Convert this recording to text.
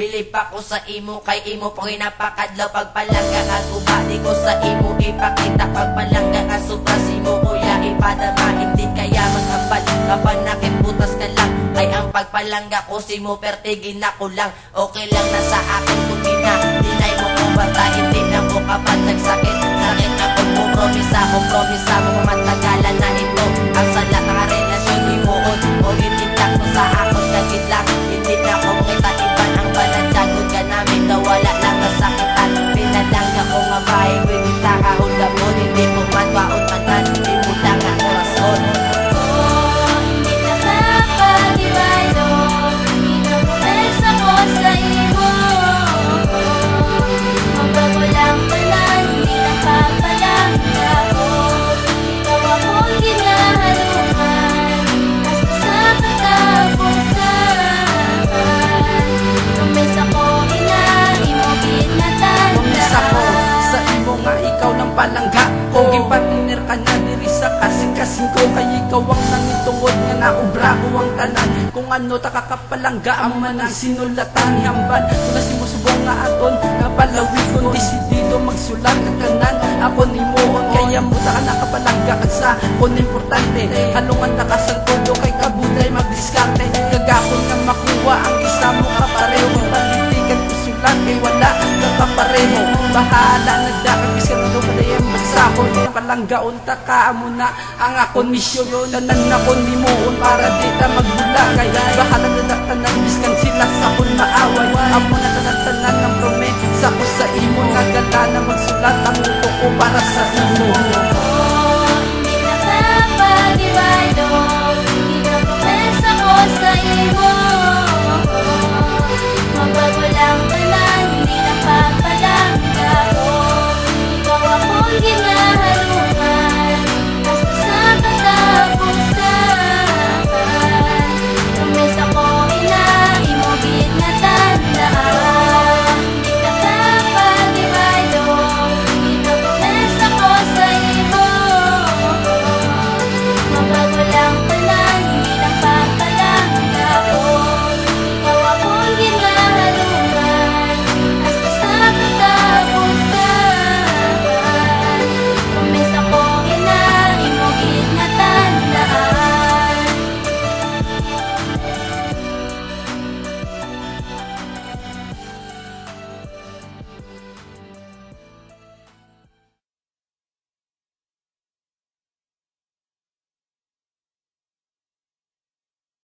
bilib ako sa imo, kay imo po napakadlaw. Pagpalangga nga gubali ko sa imo, ipakita pagpalangga nga sobra simo kuya ipadama. Hindi kaya magambal kapag nakimbutas ka lang, ay ang pagpalangga ko simo pertigin ako lang. Okay lang na sa akin tumina, dinay mo ko basta hindi lang ko kapag nagsakit. Sakit ako mo, promisa mo matagalan na ito. Ang sala nga relasyon himuon o itindak mo sa akon kagit lang. Hindi na ko kita iban ang banadagod ka namin na wala lang kasakitan. Pinalangga ko nga bahay, winita kahon damon, hindi mo man baon tanan, hindi mo lang ang orason. Hindi nakapag-iwalo, pinapulis ako sa imo. Mabago lang tanan, hindi nakapalangga ko. Ikaw akong ginahalungan, hasta sa katapusan. Tumis ako ina, imo ginatanda. Tumis ako sa imo nga ikaw lang palangga ko. Gipartner ka na diri sa kasing-kasing ko, kay ikaw ang nangitungod nga naubra ko ang tanan. Kung ano takakapalangga ang manang sinulatan hamban. Kung nasimusubong nga aton nga palawi kung desidido magsulat ka kanan. Ako ni moon kaya mo ta ka nakapalangga ka sa kon importante. Halungan na kasangkulo kay kabulay magdiskarte. Kagakon nga makuha ang isa mo kapareho. Palitigan ko sulat kay wala ka kapareho. Bahala nagdakagis ka nito palayang magsakon. Palangga unta ka mo na ang akon misyon. Tanan akon ni moon para di ta magbula. Kay bahala nagdaktanan biskan sila sa kon maaway. Amo na tanagtanan ng promesa ko sa imo. Nagala na magsulat ang uto ko para sa imo.